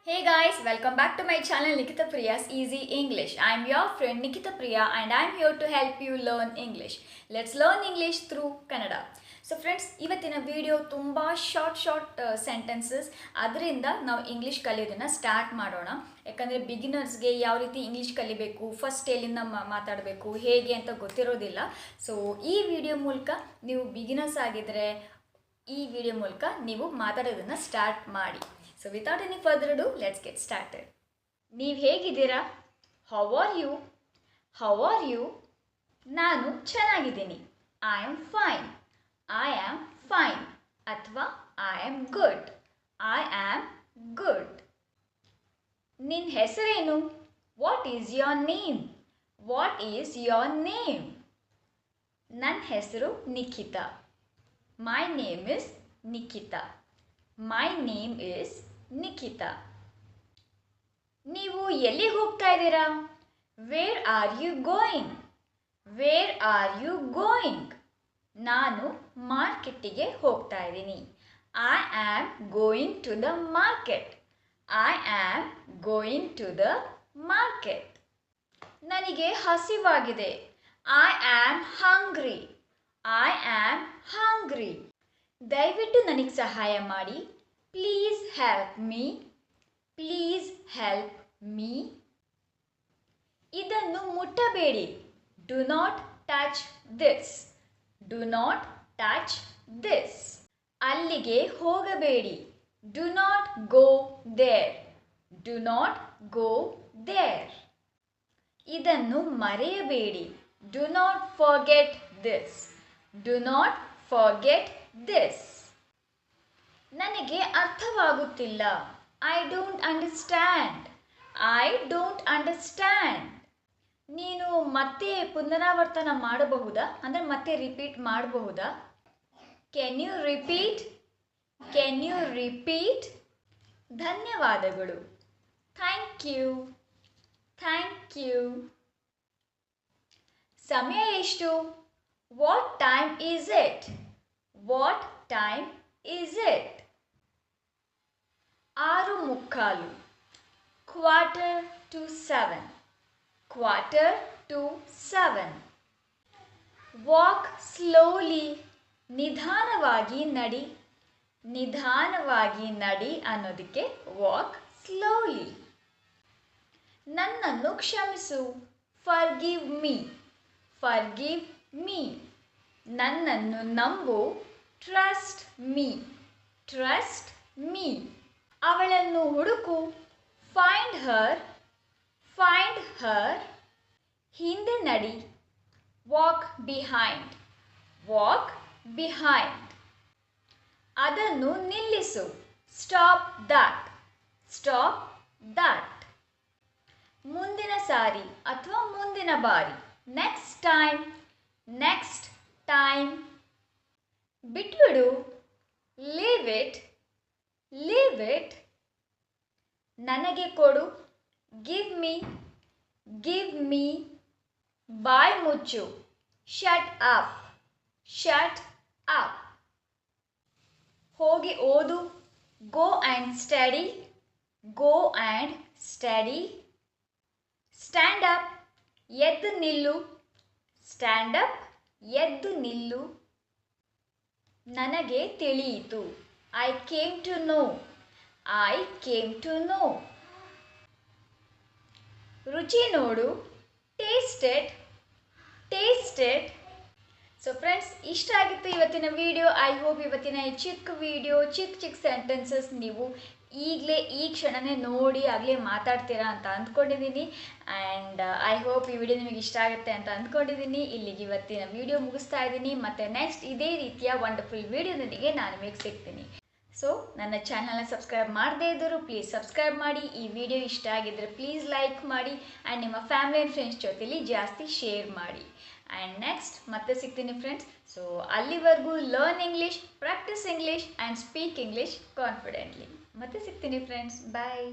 Hey guys, welcome back to my channel Nikita Priya's Easy English. I'm your friend Nikita Priya and I'm here to help you learn English. Let's learn English through Kannada. So friends, ಇವತ್ತಿನ video ತುಂಬ short sentences, ಅದರಿಂದ ನಾವು English ಕಲಿಯೋದನ್ನು start ಮಾಡೋಣ. ಯಾಕಂದರೆ ಬಿಗಿನರ್ಸ್ಗೆ ಯಾವ ರೀತಿ English ಕಲಿಬೇಕು, first ಎಲ್ಲಿಂದ ಮಾತಾಡಬೇಕು, ಹೇಗೆ ಅಂತ ಗೊತ್ತಿರೋದಿಲ್ಲ. ಸೊ ಈ ವಿಡಿಯೋ ಮೂಲಕ ನೀವು ಬಿಗಿನರ್ಸ್ ಆಗಿದ್ದರೆ ಈ ವಿಡಿಯೋ ಮೂಲಕ ನೀವು ಮಾತಾಡೋದನ್ನು ಸ್ಟಾರ್ಟ್ ಮಾಡಿ. So without any further ado, let's get started. ನೀವು ಹೇಗಿದ್ದೀರಾ? How are you? How are you? ನಾನು ಚೆನ್ನಾಗಿದ್ದೀನಿ. I am fine. I am fine. ಅಥವಾ I am good. I am good. ನಿನ್ನ ಹೆಸರೇನು? What is your name? What is your name? ನನ್ನ ಹೆಸರು Nikhita. My name is Nikita. My name is Nikita. ನೀವು ಎಲ್ಲಿಗೆ ಹೋಗ್ತಾ ಇದ್ದೀರಾ? Where are you going? Where are you going? ನಾನು ಮಾರ್ಕೆಟಿಗೆ ಹೋಗ್ತಾ ಇದ್ದೀನಿ. I am going to the market. I am going to the market. ನನಗೆ ಹಸಿವಾಗಿದೆ. I am hungry. I am hungry. ದಯವಿಟ್ಟು ನನಗೆ ಸಹಾಯ ಮಾಡಿ. Please help me. Please help me. ಇದನ್ನು ಮುಟ್ಟಬೇಡಿ. Do not touch this. Do not touch this. ಅಲ್ಲಿಗೆ ಹೋಗಬೇಡಿ. Do not go there. Do not go there. ಇದನ್ನು ಮರೆಯಬೇಡಿ. Do not forget this. Do not forget this. ನನಗೆ ಅರ್ಥವಾಗುತ್ತಿಲ್ಲ. I don't understand. I don't understand. ನೀನು ಮತ್ತೆ ಪುನರಾವರ್ತನ ಮಾಡಬಹುದಾ? ಅಂದರೆ ಮತ್ತೆ ರಿಪೀಟ್ ಮಾಡಬಹುದಾ? Can you repeat? Can you repeat? ಧನ್ಯವಾದಗಳು. Thank you. Thank you. ಸಮಯ ಎಷ್ಟು? What time is it? What time is it? 6:45. Quarter to 7. Quarter to 7. Walk slowly. ನಿಧಾನವಾಗಿ ನಡಿ. ನಿಧಾನವಾಗಿ ನಡಿ ಅನ್ನೋದಕ್ಕೆ walk slowly. ನನ್ನನ್ನು ಕ್ಷಮಿಸು. Forgive me. Forgive me. ನನ್ನನ್ನು ನಂಬು. Trust me. Trust me. ಅವಳನ್ನು ಹುಡುಕು. Find her. Find her. ಹಿಂದೆ ನಡಿ. Walk behind. Walk behind. ಅದನ್ನು ನಿಲ್ಲಿಸು. Stop that. Stop that. ಮುಂದಿನ ಸಾರಿ ಅಥವಾ ಮುಂದಿನ ಬಾರಿ. Next time. Next time. ಬಿಟ್ಬಿಡು. Leave it. Leave it. ನನಗೆ ಕೊಡು. Give me. Give me. ಬಾಯ್ ಮುಚ್ಚು. Shut up. Shut up. ಹೋಗಿ ಓದು. Go and study. Go and study. Stand up. ಎದ್ದು ನಿಲ್ಲು. Stand up. ಎದ್ದು ನಿಲ್ಲು. ನನಗೆ ತಿಳಿಯಿತು. I came to know. I came to know. ರುಚಿ ನೋಡು. Taste it. Taste it. So friends, ಇಷ್ಟ ಆಗಿತ್ತು ಇವತ್ತಿನ ವಿಡಿಯೋ. ಐ ಹೋಪ್ ಇವತ್ತಿನ ಈ ಚಿಕ್ಕ ವಿಡಿಯೋ, ಚಿಕ್ಕ ಸೆಂಟೆನ್ಸಸ್ ನೀವು ಈಗಲೇ ಈ ಕ್ಷಣನೇ ನೋಡಿ ಆಗಲೇ ಮಾತಾಡ್ತೀರಾ ಅಂತ ಅಂದ್ಕೊಂಡಿದ್ದೀನಿ. ಆ್ಯಂಡ್ ಐ ಹೋಪ್ ಈ ವಿಡಿಯೋ ನಿಮಗೆ ಇಷ್ಟ ಆಗುತ್ತೆ ಅಂತ ಅಂದ್ಕೊಂಡಿದ್ದೀನಿ. ಇಲ್ಲಿಗೆ ಇವತ್ತಿನ ವಿಡಿಯೋ ಮುಗಿಸ್ತಾ ಇದ್ದೀನಿ. ಮತ್ತು ನೆಕ್ಸ್ಟ್ ಇದೇ ರೀತಿಯ ವಂಡರ್ಫುಲ್ ವಿಡಿಯೋದೊಂದಿಗೆ ನಾನು ನಿಮಗೆ ಸಿಗ್ತೀನಿ. ಸೊ ನನ್ನ ಚಾನಲ್ನ ಸಬ್ಸ್ಕ್ರೈಬ್ ಮಾಡದೇ ಇದ್ದರೂ ಪ್ಲೀಸ್ ಸಬ್ಸ್ಕ್ರೈಬ್ ಮಾಡಿ. ಈ ವಿಡಿಯೋ ಇಷ್ಟ ಆಗಿದ್ದರೆ ಪ್ಲೀಸ್ ಲೈಕ್ ಮಾಡಿ ಆ್ಯಂಡ್ ನಿಮ್ಮ ಫ್ಯಾಮಿಲಿ ಆ್ಯಂಡ್ ಫ್ರೆಂಡ್ಸ್ ಜೊತೆಲಿ ಜಾಸ್ತಿ ಶೇರ್ ಮಾಡಿ. ಆ್ಯಂಡ್ ನೆಕ್ಸ್ಟ್ ಮತ್ತೆ ಸಿಗ್ತೀನಿ ಫ್ರೆಂಡ್ಸ್. ಸೊ ಅಲ್ಲಿವರೆಗೂ learn English, practice English and speak English confidently. ಮತ್ತೆ ಸಿಗ್ತೀನಿ ಫ್ರೆಂಡ್ಸ್. ಬಾಯ್.